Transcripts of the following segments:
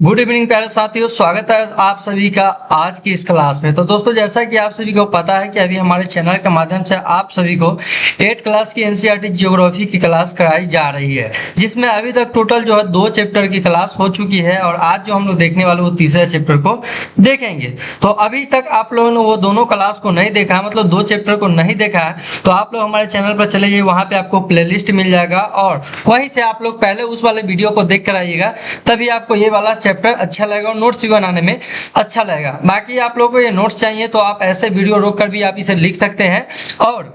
Good evening प्यारे साथियों, स्वागत है आप सभी का आज की इस क्लास में। तो दोस्तों, जैसा कि आप सभी को पता है कि अभी हमारे चैनल के माध्यम से आप सभी को 8 क्लास की एनसीईआरटी ज्योग्राफी की क्लास कराई जा रही है, जिसमें अभी तक टोटल जो है 2 चैप्टर की क्लास हो चुकी है और आज जो हम लोग देखने वाले वो तीसरे चैप्टर को देखेंगे। तो अभी तक आप लोगों ने वो दोनों क्लास को नहीं देखा है, मतलब 2 चैप्टर को नहीं देखा है, तो आप लोग हमारे चैनल पर चले जाइए, वहां पे आपको प्लेलिस्ट मिल जाएगा और वहीं से आप लोग पहले उस वाले वीडियो को देख कर आइएगा, तभी आपको ये वाला चैप्टर अच्छा लगेगा और नोट्स भी बनाने में अच्छा लगेगा। बाकी आप लोगों को ये नोट्स चाहिए तो आप ऐसे वीडियो रोक कर भी आप इसे लिख सकते हैं, और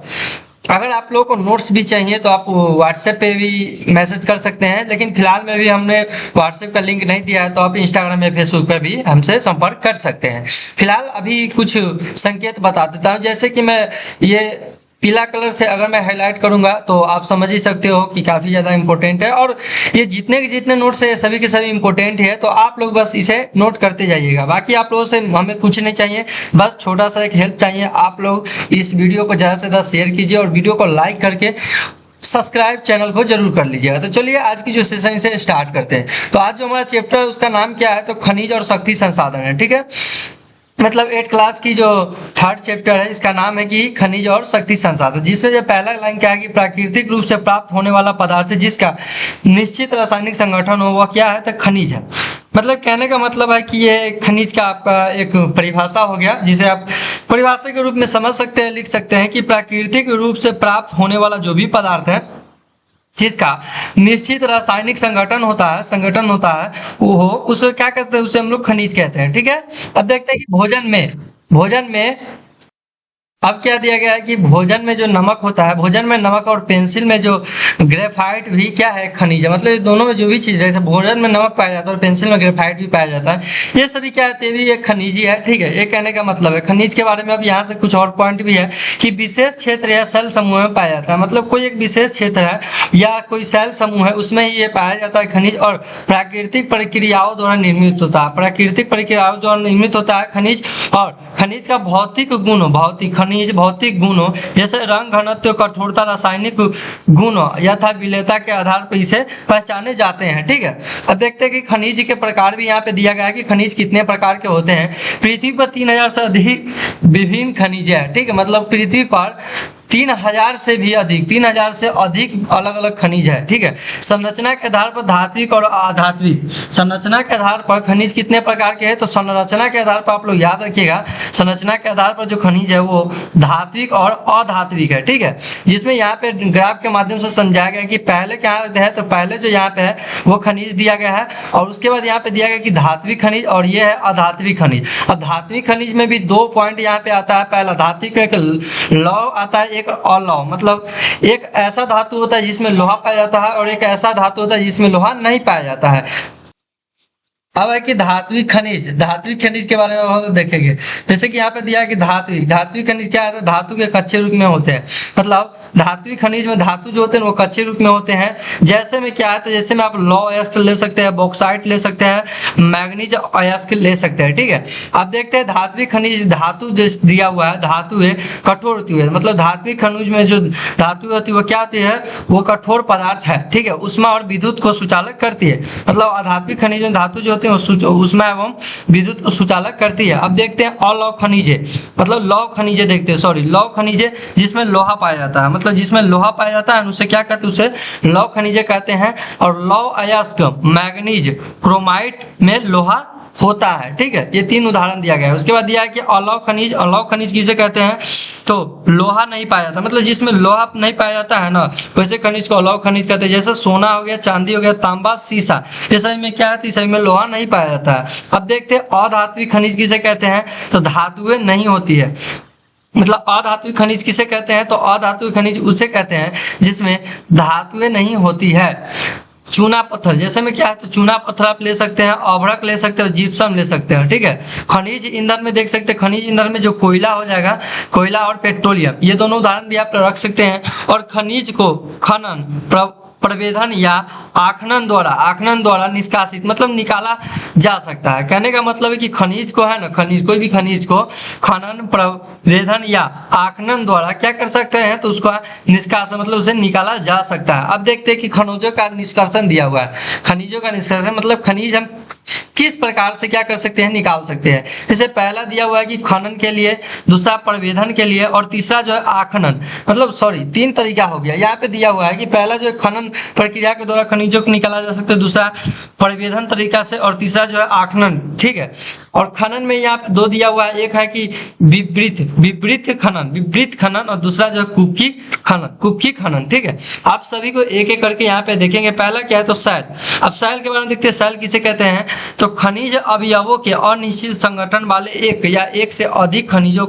अगर आप लोगों को नोट्स भी चाहिए तो आप व्हाट्सएप पे भी मैसेज कर सकते हैं, लेकिन फिलहाल में भी हमने व्हाट्सएप का लिंक नहीं दिया है, तो आप इंस्टाग्राम या फेसबुक पर भी हमसे संपर्क कर सकते हैं। फिलहाल अभी कुछ संकेत बता देता हूँ, जैसे कि मैं ये पीला कलर से अगर मैं हाईलाइट करूंगा तो आप समझ ही सकते हो कि काफी ज्यादा इंपॉर्टेंट है, और ये जितने के जितने नोट्स है सभी के सभी इंपॉर्टेंट है, तो आप लोग बस इसे नोट करते जाइएगा। बाकी आप लोगों से हमें कुछ नहीं चाहिए, बस छोटा सा एक हेल्प चाहिए। आप लोग इस वीडियो को ज्यादा से ज्यादा शेयर कीजिए और वीडियो को लाइक करके सब्सक्राइब चैनल को जरूर कर लीजिएगा। तो चलिए आज की जो सेशन से स्टार्ट करते हैं। तो आज जो हमारा चैप्टर है उसका नाम क्या है, तो खनिज और शक्ति संसाधन है। ठीक है, मतलब 8 क्लास की जो थर्ड चैप्टर है इसका नाम है कि खनिज और शक्ति संसाधन, जिसमें जो पहला लाइन क्या है कि प्राकृतिक रूप से प्राप्त होने वाला पदार्थ जिसका निश्चित रासायनिक संगठन हो वह क्या है, तो खनिज है। मतलब कहने का मतलब है कि ये खनिज का आपका एक परिभाषा हो गया, जिसे आप परिभाषा के रूप में समझ सकते हैं, लिख सकते हैं कि प्राकृतिक रूप से प्राप्त होने वाला जो भी पदार्थ है जिसका निश्चित रासायनिक संगठन होता है वो हो, उसे क्या कहते हैं, उसे हम लोग खनिज कहते हैं। ठीक है, अब देखते हैं कि भोजन में अब क्या दिया गया है कि भोजन में जो नमक होता है, भोजन में नमक और पेंसिल में जो ग्रेफाइट भी क्या है, खनिज है। मतलब ये दोनों में जो भी चीज है, जैसे भोजन में नमक पाया जाता है और पेंसिल में ग्रेफाइट भी पाया जाता है, ये सभी क्या है, ये भी एक खनिज ही है। ठीक है, ये कहने का मतलब है खनिज के बारे में। अब यहाँ से कुछ और पॉइंट भी है कि विशेष क्षेत्र या सेल समूह में पाया जाता है, मतलब कोई एक विशेष क्षेत्र है या कोई सेल समूह है उसमें ही ये पाया जाता है खनिज, और प्राकृतिक प्रक्रियाओं द्वारा निर्मित होता है, प्राकृतिक प्रक्रियाओं द्वारा निर्मित होता है खनिज। और खनिज का भौतिक गुण हो, जैसे रंग, घनत्व, कठोरता, रासायनिक गुण यथा विलेयता के आधार पर इसे पहचाने जाते हैं। ठीक है, अब देखते हैं कि खनिज के प्रकार भी यहाँ पे दिया गया है कि खनिज कितने प्रकार के होते हैं। पृथ्वी पर 3000 से अधिक विभिन्न खनिज है। ठीक है, मतलब पृथ्वी पर 3000 से अधिक अलग अलग खनिज है। ठीक है, संरचना के आधार पर धात्विक और अधात्विक, संरचना के आधार पर खनिज कितने प्रकार के हैं, तो संरचना के आधार पर आप लोग याद रखिएगा, संरचना के आधार पर जो खनिज है वो धात्विक और अधात्विक है। ठीक है, जिसमें यहाँ पे ग्राफ के माध्यम से समझाया गया कि पहले क्या है, तो पहले जो यहाँ पे है वो खनिज दिया गया है, और उसके बाद यहाँ पे दिया गया कि धात्विक खनिज और ये है अधात्विक खनिज। अब धात्विक खनिज में भी 2 पॉइंट यहाँ पे आता है। पहला धात्विक में एक लौह आता है, एक अलौह, मतलब एक ऐसा धातु होता है जिसमें लोहा पाया जाता है और एक ऐसा धातु होता है जिसमें लोहा नहीं पाया जाता है। अब है कि धात्विक खनिज के बारे में हम देखेंगे। जैसे कि यहाँ पे दिया है कि धात्विक खनिज क्या है, तो धातु के कच्चे रूप में होते हैं। मतलब धात्विक खनिज में धातु जो होते हैं वो कच्चे रूप में होते हैं। जैसे में क्या है, तो जैसे में आप लौह अयस्क ले सकते हैं, बॉक्साइट ले सकते हैं, मैग्नीज अयस्क ले सकते हैं। ठीक है, अब देखते हैं धात्विक खनिज, धातु जो दिया हुआ है धातु है, कठोर होती है। मतलब धात्विक खनिज में जो धातु होती है वो क्या होती है, वो कठोर पदार्थ है। ठीक है, उष्मा और विद्युत को सुचालक करती है। मतलब अधात्विक खनिज में धातु जो उसमें एवं विद्युत सुचालक करती है। अब देखते हैं अलौह खनिजे, मतलब लौह खनिजे देखते हैं, लौह खनिजे जिसमें लोहा पाया जाता है, मतलब जिसमें लोहा पाया जाता है उसे क्या कहते हैं, उसे लौह खनिजे कहते हैं। और लौह अयस्क, मैग्नीज, क्रोमाइट में लोहा होता है। ठीक है, ये 3 उदाहरण दिया गया है। उसके बाद दिया है कि अलौह खनिज किसे कहते हैं, तो लोहा नहीं पाया जाता, मतलब जिसमें लोहा नहीं पाया जाता है ना, वैसे खनिज को अलौह खनिज कहते हैं। जैसे सोना हो गया, चांदी हो गया, तांबा, शीशा, ये सभी में क्या है, इस सभी में लोहा नहीं पाया जाता है। अब देखते हैं अधात्विक खनिज किसे कहते हैं, तो धातुएं नहीं होती है। मतलब अधात्विक खनिज किसे कहते हैं, तो अधात्विक खनिज उसे कहते हैं जिसमें धातुएं नहीं होती है। चूना पत्थर, जैसे में क्या है, तो चूना पत्थर आप ले सकते हैं, अभ्रक ले सकते हैं और जिप्सम ले सकते हैं। ठीक है, खनिज ईंधन में देख सकते हैं, खनिज ईंधन में जो कोयला हो जाएगा, कोयला और पेट्रोलियम, ये दोनों उदाहरण भी आप रख सकते हैं। और खनिज को खनन, प्रवेधन या आखनन द्वारा निष्कासित, मतलब निकाला जा सकता है। कहने का मतलब है कि खनिज को है ना, कोई भी खनिज को खनन, प्रवेधन या आखनन द्वारा क्या कर सकते हैं, तो उसका निष्कासन, मतलब उसे निकाला जा सकता है। अब देखते हैं कि खनिजों का निष्कर्षण दिया हुआ है। खनिजों का निष्कर्षण मतलब खनिज हम किस प्रकार से क्या कर सकते हैं, निकाल सकते हैं। जैसे पहला दिया हुआ है कि खनन के लिए, दूसरा प्रवेधन के लिए और तीसरा जो है आखनन, मतलब सॉरी 3 तरीका हो गया। यहाँ पे दिया हुआ है कि पहला जो है खनन प्रक्रिया के द्वारा खनिजों को निकाला जा सकता है, दूसरा प्रवेधन तरीका से और तीसरा जो है आखनन, ठीक है। और खनन में यहाँ पे 2 दिया हुआ है, एक है कि विपरीत खनन और दूसरा जो है कुपकी खनन, ठीक है। आप सभी को एक एक करके यहाँ पे देखेंगे। पहला क्या है तो सैल। अब सैल के बारे में देखते हैं, सैल किसे कहते हैं तो खनिज अवयवों के अनिश्चित संगठन वाले एक या एक से अधिक खनिजों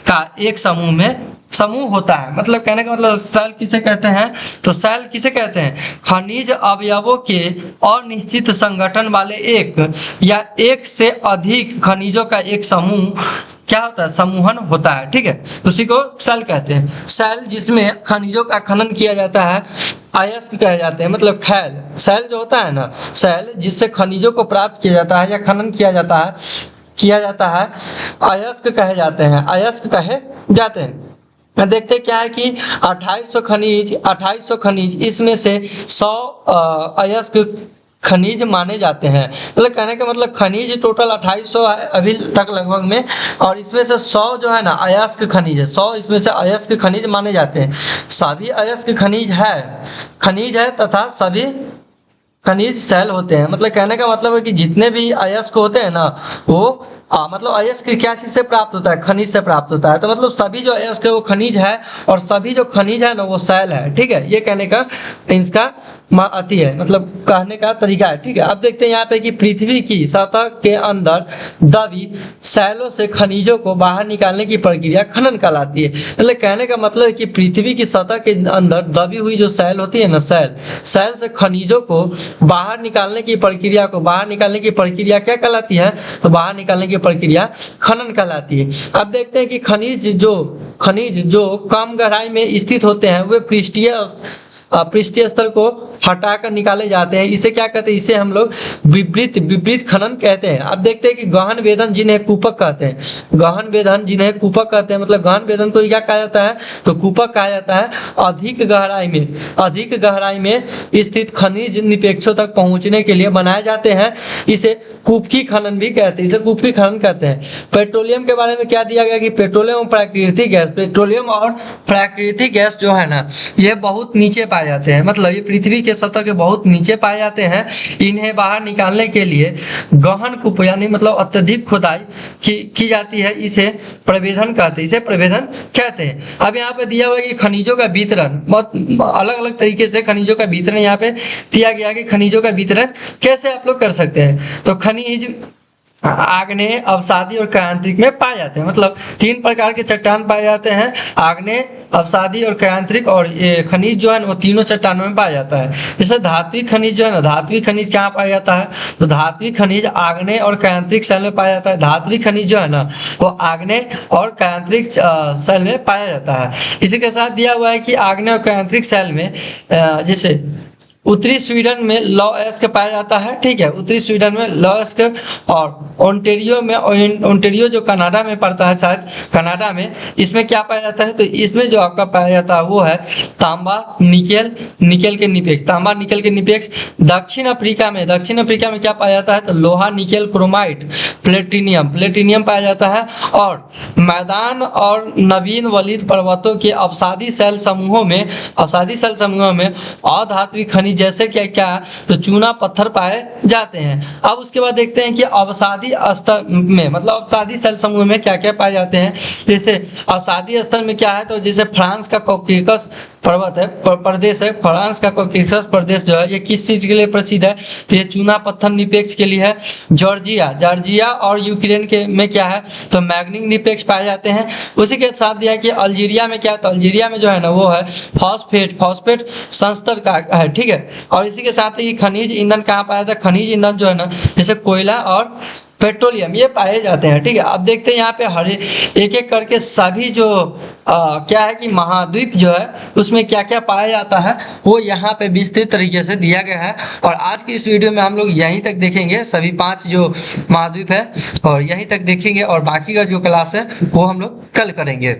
का एक समूह होता है। मतलब कहने का मतलब सैल किसे कहते हैं तो सैल किसे कहते हैं, खनिज अवयवों के अनिश्चित संगठन वाले एक या एक से अधिक खनिजों का एक समूह क्या होता है, समूहन होता है, ठीक है। उसी को सैल कहते हैं। सैल जिसमें खनिजों का खनन किया जाता है अयस्क कहे जाते हैं, मतलब खैल। सैल जो होता है ना, सैल जिससे खनिजों को प्राप्त किया जाता है या खनन किया जाता है अयस्क कहे जाते हैं। देखते क्या है कि 2800 खनिज इसमें से 100 अयस्क खनिज माने जाते हैं। मतलब कहने का मतलब खनिज टोटल 2800 है अभी तक लगभग में, और इसमें से 100 जो है ना अयस्क खनिज है, 100 इसमें से अयस्क खनिज माने जाते हैं। सभी अयस्क खनिज है तथा सभी खनिज सैल होते हैं। मतलब कहने का मतलब है कि जितने भी अयस्क होते हैं ना वो मतलब अयस्क क्या चीज से प्राप्त होता है, खनिज से प्राप्त होता है। तो मतलब सभी जो अयस्क है वो खनिज है और सभी जो खनिज है ना वो सैल है, ठीक है। ये कहने का इसका अति है, मतलब कहने का तरीका है, ठीक है। अब देखते हैं यहाँ पे कि पृथ्वी की सतह के अंदर दबी सैलों से खनिजों को बाहर निकालने की प्रक्रिया खनन कहलाती है। मतलब कहने का मतलब है कि पृथ्वी की सतह के अंदर दबी हुई जो सैल होती है ना, सैल से खनिजों को बाहर निकालने की प्रक्रिया क्या कहलाती है तो बाहर निकालने की प्रक्रिया खनन कहलाती है। अब देखते हैं कि खनिज जो कम गहराई में स्थित होते हैं वे पृष्ठीय स्तर को हटाकर निकाले जाते हैं। इसे क्या कहते हैं, इसे हम लोग विपरीत खनन कहते हैं। अब देखते हैं कि गहन वेदन जिन्हें कूपक कहते हैं, मतलब गहन वेदन को क्या कहा जाता है तो कूपक कहा जाता है। अधिक गहराई में स्थित खनिज निपेक्षों तक पहुंचने के लिए बनाए जाते हैं। इसे कूपकी खनन भी कहते हैं। पेट्रोलियम के बारे में क्या दिया गया कि पेट्रोलियम और प्राकृतिक गैस जो है ना ये बहुत नीचे पाए जाते हैं, मतलब ये पृथ्वी के सतह के बहुत नीचे पाए जाते हैं। इन्हें बाहर निकालने के लिए गहन कूप यानी मतलब अत्यधिक खुदाई की जाती है। इसे प्रवेधन कहते हैं। अब यहाँ पे दिया हुआ है कि खनिजों का वितरण, बहुत अलग अलग तरीके से खनिजों का वितरण यहाँ पे दिया गया कि खनिजों का वितरण कैसे आप लोग कर सकते हैं। तो खनिज आग्नेय, अवसादी और कायांतरिक में पाए जाते हैं। मतलब 3 प्रकार के चट्टान पाए जाते हैं, आग्नेय, अवसादी और कायांतरिक, और ये खनिज जो है ना वो तीनों चट्टानों में पाया जाता है। जैसे धात्विक खनिज जो है ना, धात्विक खनिज कहाँ पाया जाता है तो धात्विक खनिज आग्नेय और कायांतरिक शैल में पाया जाता है। धात्विक खनिज जो है ना वो आग्नेय और कायांतरिक शैल में पाया जाता है। इसी के साथ दिया हुआ है कि आग्नेय और कायांतरिक शैल में जैसे उत्तरी स्वीडन में लॉएस्क पाया जाता है, ठीक है। उत्तरी स्वीडन में लॉएस्क, और ओंटेरियो जो कनाडा में पड़ता है, शायद कनाडा में, इसमें क्या पाया जाता है तो इसमें जो आपका पाया जाता है वो है तांबा निकेल के निपेक्ष। दक्षिण अफ्रीका में क्या पाया जाता है तो लोहा, निकेल, क्रोमाइट, प्लेटिनियम पाया जाता है। और मैदान और नवीन वलित पर्वतों के अवसादी सेल समूहों में अधात्विक खनिज जैसे क्या तो चूना पत्थर पाए जाते हैं। अब उसके बाद देखते हैं कि अवसादी स्तर में, मतलब अवसादी सेल समूह में क्या क्या पाए जाते हैं। जैसे अवसादी स्तर में क्या है तो जैसे फ्रांस का कॉकेकस पर्वत है, प्रदेश है। फ्रांस का कॉकेकस प्रदेश जो है ये किस चीज के लिए प्रसिद्ध है तो ये चूना पत्थर निपेक्ष के लिए है। जॉर्जिया और यूक्रेन के में क्या है तो मैग्नीज निपेक्ष पाए जाते हैं। उसी के साथ दिया कि अल्जीरिया में क्या है तो अल्जीरिया में जो है ना वो है फॉस्फेट संस्तर का है, ठीक है। और इसी के साथ ही खनिज ईंधन कहाँ पाया जाता है, खनिज ईंधन जो है ना जैसे कोयला और पेट्रोलियम ये पाए जाते हैं, ठीक है। अब देखते हैं यहाँ पे हर एक करके सभी जो क्या है कि महाद्वीप जो है उसमें क्या क्या पाया जाता है वो यहाँ पे विस्तृत तरीके से दिया गया है। और आज की इस वीडियो में हम लोग यहीं तक देखेंगे, सभी 5 जो महाद्वीप है और यहीं तक देखेंगे, और बाकी का जो क्लास है वो हम लोग कल करेंगे।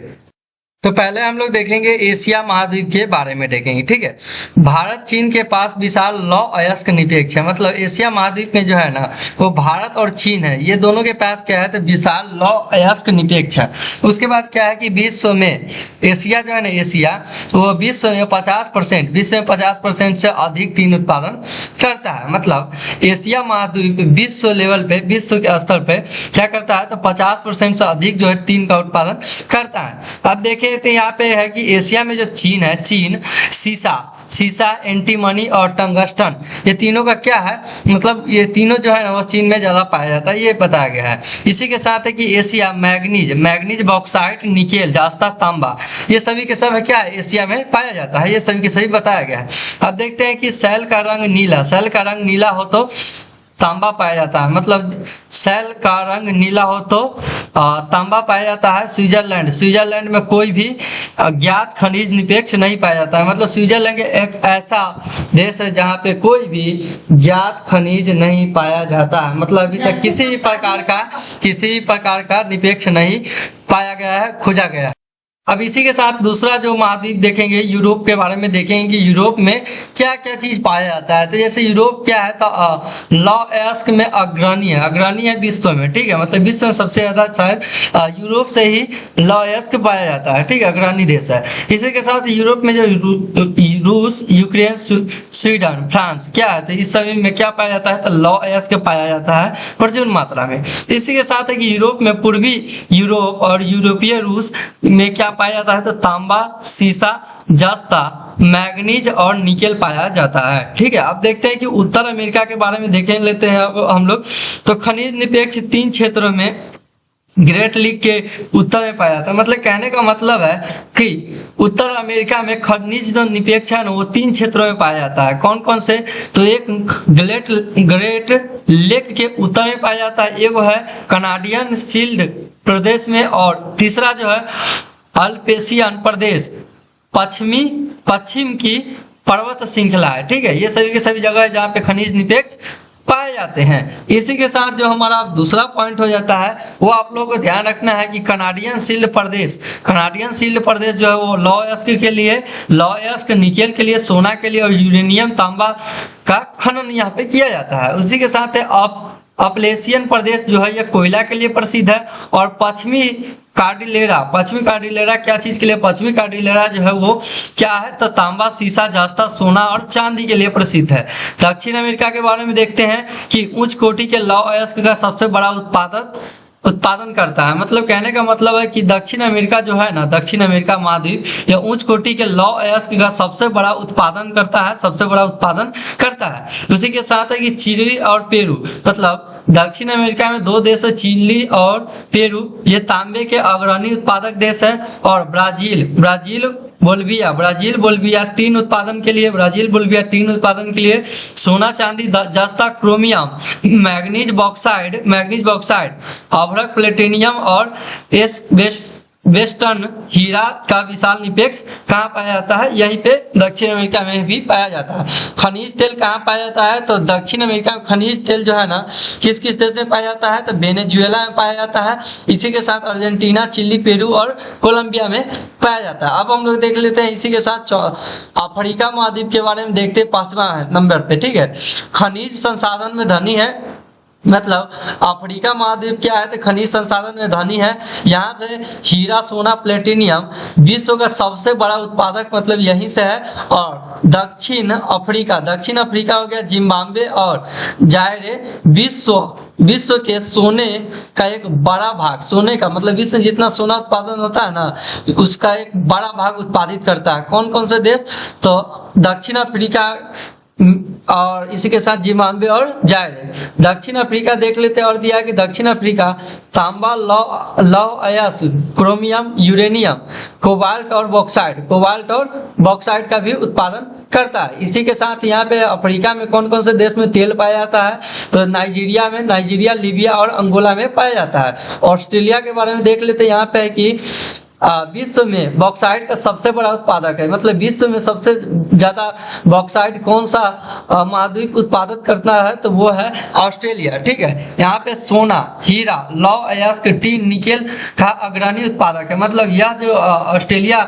तो पहले हम लोग देखेंगे एशिया महाद्वीप के बारे में देखेंगे, ठीक है। भारत चीन के पास विशाल लौ अयस्क निरपेक्ष है, मतलब एशिया महाद्वीप में जो है ना वो भारत और चीन है, ये दोनों के पास क्या है तो विशाल लौ अयस्क निरपेक्ष है। उसके बाद क्या है कि विश्व में एशिया जो है ना, एशिया वो विश्व में 50% से अधिक टीन उत्पादन करता है। मतलब एशिया महाद्वीप विश्व लेवल पे, विश्व के स्तर पे क्या करता है तो 50% से अधिक जो है टीन का उत्पादन करता है। अब देखिए तो यहाँ पे है कि एशिया में जो चीन है, चीन सीसा एंटीमनी और टंगस्टन, ये तीनों का क्या है मतलब ये तीनों जो है ना वो चीन में ज्यादा पाया जाता है, ये बताया गया है। इसी के साथ है कि एशिया मैग्नीज बॉक्साइट निकेल जास्ता तांबा, ये सभी के सब है क्या एशिया में पाया जाता है, ये सभी के सभी बताया गया है। अब देखते हैं कि सेल का रंग नीला हो तो तांबा पाया जाता है, मतलब सेल का रंग नीला हो तो तांबा पाया जाता है। स्विट्जरलैंड में कोई भी ज्ञात खनिज निरपेक्ष नहीं पाया जाता है, मतलब स्विट्जरलैंड एक ऐसा देश है जहाँ पे कोई भी ज्ञात खनिज नहीं पाया जाता है, मतलब अभी तक किसी भी प्रकार का निरपेक्ष नहीं पाया गया है, खोजा गया है। अब इसी के साथ दूसरा जो महाद्वीप देखेंगे, यूरोप के बारे में देखेंगे कि यूरोप में क्या क्या चीज पाया जाता है। तो जैसे यूरोप क्या है तो लौ अयस्क में अग्रणी है विश्व में, ठीक है, मतलब विश्व में सबसे ज्यादा शायद यूरोप से ही लौ अयस्क पाया जाता है, ठीक है, अग्रणी देश है। इसी के साथ यूरोप में जो रूस, यूक्रेन, स्वीडन, फ्रांस क्या है तो इस सभी में क्या पाया जाता है तो लौ अयस्क पाया जाता है प्रचुर मात्रा में। इसी के साथ है कि यूरोप में पूर्वी यूरोप और यूरोपीय रूस में क्या पाया जाता है तो तांबा, सीसा, जस्ता, मैग्नीज और निकेल पाया जाता है, ठीक है। अब देखते हैं कि उत्तर अमेरिका के बारे में देख लेते हैं अब हम लोग। तो खनिज निरपेक्ष 3 क्षेत्रों में ग्रेट लीग के उत्तर में पाया जाता है, मतलब कहने का मतलब है कि उत्तर अमेरिका में खनिज जो निरपेक्ष है ना वो 3 क्षेत्रों में पाया जाता है। कौन कौन से तो एक ग्रेट लेक के उत्तर में पाया जाता है, एक है कनाडियन शील्ड प्रदेश में, और तीसरा जो है अल्पेशियन प्रदेश पश्चिम की पर्वत श्रृंखला है, ठीक है। ये सभी के सभी जगह है जहाँ पे खनिज निरपेक्ष पाए जाते हैं। इसी के साथ जो हमारा दूसरा पॉइंट हो जाता है वो आप लोगों को ध्यान रखना है कि कनाडियन शील्ड प्रदेश जो है वो लौ अयस्क निकेल के लिए, सोना के लिए और यूरेनियम तांबा का खनन यहाँ पे किया जाता है। उसी के साथ है अपलेशियन प्रदेश जो है यह कोयला के लिए प्रसिद्ध है, और पश्चिमी कार्डिलेरा क्या चीज के लिए, पश्चिमी कार्डिलेरा जो है वो क्या है तो तांबा, सीसा, जस्ता, सोना और चांदी के लिए प्रसिद्ध है। दक्षिण अमेरिका के बारे में देखते हैं कि उच्च कोटि के लौ अयस्क का सबसे बड़ा उत्पादन करता है, मतलब कहने का मतलब है कि दक्षिण अमेरिका जो है ना, दक्षिण अमेरिका महाद्वीप यह उच्च कोटि के लौ अयस्क का सबसे बड़ा उत्पादन करता है। उसी के साथ है कि चिली और पेरू, मतलब दक्षिण अमेरिका में 2 देश है, चिली और पेरू, ये तांबे के अग्रणी उत्पादक देश है। और ब्राजील बोल्विया टीन उत्पादन के लिए सोना, चांदी, जस्ता, क्रोमियम, मैग्नीज बॉक्साइड, अभ्रक, प्लेटिनियम और वेस्टर्न हीरा का विशाल निरपेक्ष कहाँ पाया जाता है, यहीं पे दक्षिण अमेरिका में भी पाया जाता है। खनिज तेल कहाँ पाया जाता है तो दक्षिण अमेरिका में खनिज तेल जो है ना किस देश में पाया जाता है तो वेनेजुएला में पाया जाता है। इसी के साथ अर्जेंटीना, चिली, पेरू और कोलंबिया में पाया जाता है। अब हम लोग देख लेते हैं इसी के साथ अफ्रीका महाद्वीप के बारे में देखते हैं 5वां नंबर पे, ठीक है। खनिज संसाधन में धनी है, मतलब अफ्रीका महाद्वीप क्या है तो खनिज संसाधन में धनी है। यहाँ पे हीरा, सोना, प्लेटिनियम विश्व का सबसे बड़ा उत्पादक मतलब यहीं से है। और दक्षिण अफ्रीका हो गया, जिम्बाब्वे और जायरे विश्व के सोने का एक बड़ा भाग, सोने का मतलब विश्व में जितना सोना उत्पादन होता है ना उसका एक बड़ा भाग उत्पादित करता है। कौन कौन से देश तो दक्षिण अफ्रीका और इसी के साथ जिम्बाब्वे और जायरे। दक्षिण अफ्रीका देख लेते हैं और दिया कि दक्षिण अफ्रीका तांबा, लौ अयस्क, क्रोमियम, यूरेनियम, कोबाल्ट और बॉक्साइट का भी उत्पादन करता है। इसी के साथ यहाँ पे अफ्रीका में कौन कौन से देश में तेल पाया जाता है तो नाइजीरिया, लीबिया और अंगोला में पाया जाता है। ऑस्ट्रेलिया के बारे में देख लेते हैं, यहाँ पे है कि विश्व में बॉक्साइट का सबसे बड़ा उत्पादक है, मतलब विश्व में सबसे ज्यादा बॉक्साइट कौन सा महाद्वीप उत्पादक करता है, तो वो है ऑस्ट्रेलिया। ठीक है, यहाँ पे सोना, हीरा, लौह अयस्क, टीन, निकेल का अग्रणी उत्पादक है। मतलब यह जो ऑस्ट्रेलिया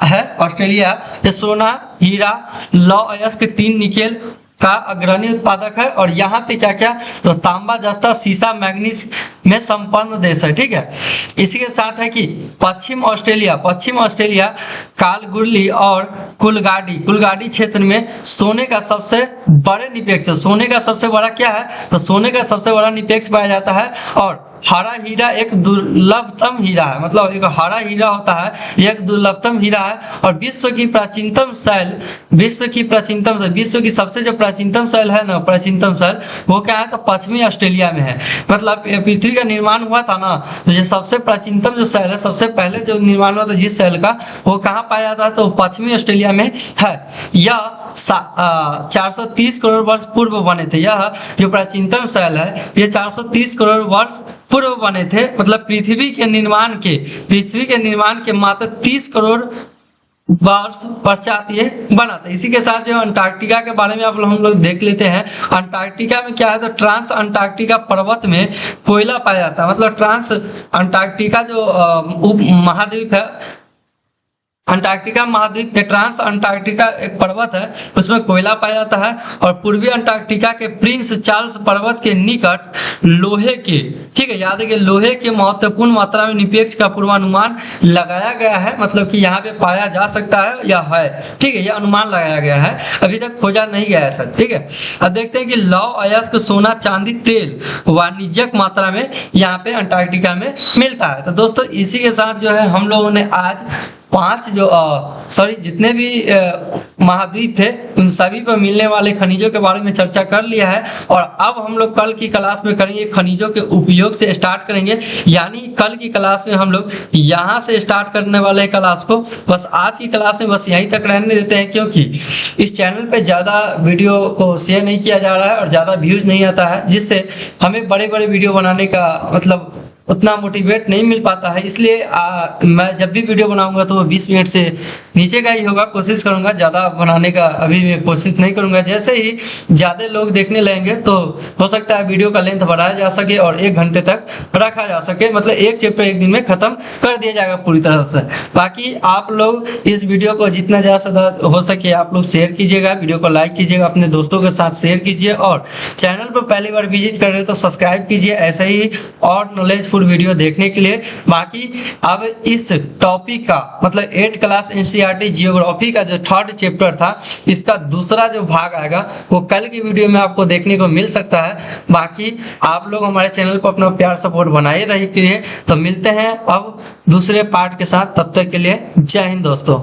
है, ऑस्ट्रेलिया ये सोना, हीरा, लौह अयस्क, टीन, निकेल का अग्रणी उत्पादक है। और यहाँ पे क्या क्या, तो तांबा, जस्ता, सीसा, मैग्नीज में संपन्न देश है। ठीक है, इसी के साथ है कि पश्चिम ऑस्ट्रेलिया कालगुरली और कुलगाड़ी क्षेत्र में सोने का सबसे बड़े निपेक्ष, सोने का सबसे बड़ा क्या है, तो सोने का सबसे बड़ा निपेक्ष पाया जाता है। और हरा हीरा एक दुर्लभतम हीरा है, मतलब एक हरा हीरा होता है, यह एक दुर्लभतम हीरा है। और विश्व की सबसे जो प्राचीनतम शैल है ना, प्राचीनतम शैल वो क्या है, तो पश्चिमी ऑस्ट्रेलिया में है। मतलब पृथ्वी का निर्माण हुआ था ना, तो ये सबसे प्राचीनतम जो शैल है, सबसे पहले जो निर्माण हुआ था जिस शैल का, वो कहाँ पाया जाता है, तो पश्चिमी ऑस्ट्रेलिया में है। यह 430 करोड़ वर्ष पूर्व बने थे। यह जो प्राचीनतम शैल है, ये 430 करोड़ वर्ष पूर्व बने थे। मतलब पृथ्वी के निर्माण के मात्र 30 करोड़ वर्ष पश्चात ये बना था। इसी के साथ जो अंटार्कटिका के बारे में हम लोग देख लेते हैं। अंटार्कटिका में क्या है, तो ट्रांस अंटार्कटिका पर्वत में कोयला पाया जाता है। मतलब ट्रांस अंटार्कटिका जो उप महाद्वीप है, अंटार्कटिका महाद्वीप में ट्रांस अंटार्कटिका एक पर्वत है, उसमें कोयला पाया जाता है। और पूर्वी अंटार्कटिका के प्रिंस चार्ल्स पर्वत के निकट लोहे के, ठीक है, याद है कि लोहे के महत्वपूर्ण मात्रा में निपेक्ष का पूर्वानुमान लगाया गया है। मतलब कि यहाँ पे पाया जा सकता है या है, ठीक है, यह अनुमान लगाया गया है, अभी तक खोजा नहीं गया है सर। ठीक है, अब देखते हैं कि लौह अयस्क, सोना, चांदी, तेल वाणिज्यिक मात्रा में यहाँ पे अंटार्कटिका में मिलता है। तो दोस्तों इसी के साथ जो है हम लोगों ने आज 5 जितने भी महाद्वीप थे उन सभी पर मिलने वाले खनिजों के बारे में चर्चा कर लिया है। और अब हम लोग कल की क्लास में करेंगे खनिजों के उपयोग से स्टार्ट करेंगे। यानी कल की क्लास में हम लोग यहाँ से स्टार्ट करने वाले क्लास को बस आज की क्लास में बस यहीं तक रहने देते हैं, क्योंकि इस चैनल पे ज़्यादा वीडियो को शेयर नहीं किया जा रहा है और ज़्यादा व्यूज नहीं आता है, जिससे हमें बड़े बड़े वीडियो बनाने का मतलब उतना मोटिवेट नहीं मिल पाता है। इसलिए मैं जब भी वीडियो बनाऊंगा तो वो 20 मिनट से नीचे का ही होगा। कोशिश करूंगा ज़्यादा बनाने का, अभी मैं कोशिश नहीं करूंगा। जैसे ही ज़्यादा लोग देखने लगेंगे तो हो सकता है वीडियो का लेंथ बढ़ाया जा सके और 1 घंटे तक रखा जा सके। मतलब एक चैप्टर 1 दिन में ख़त्म कर दिया जाएगा पूरी तरह से। बाकी आप लोग इस वीडियो को जितना ज़्यादा हो सके आप लोग शेयर कीजिएगा, वीडियो को लाइक कीजिएगा, अपने दोस्तों के साथ शेयर कीजिए। और चैनल पर पहली बार विजिट कर रहे तो सब्सक्राइब कीजिए ऐसे ही और नॉलेजफुल वीडियो देखने के लिए। बाकी अब इस टॉपिक का मतलब 8th क्लास एनसीईआरटी जियोग्राफी का जो 3rd चैप्टर था, इसका दूसरा जो भाग आएगा वो कल की वीडियो में आपको देखने को मिल सकता है। बाकी आप लोग हमारे चैनल पर अपना प्यार सपोर्ट बनाए रहिए। तो मिलते हैं अब दूसरे पार्ट के साथ, तब तक के लिए जय हिंद दोस्तों।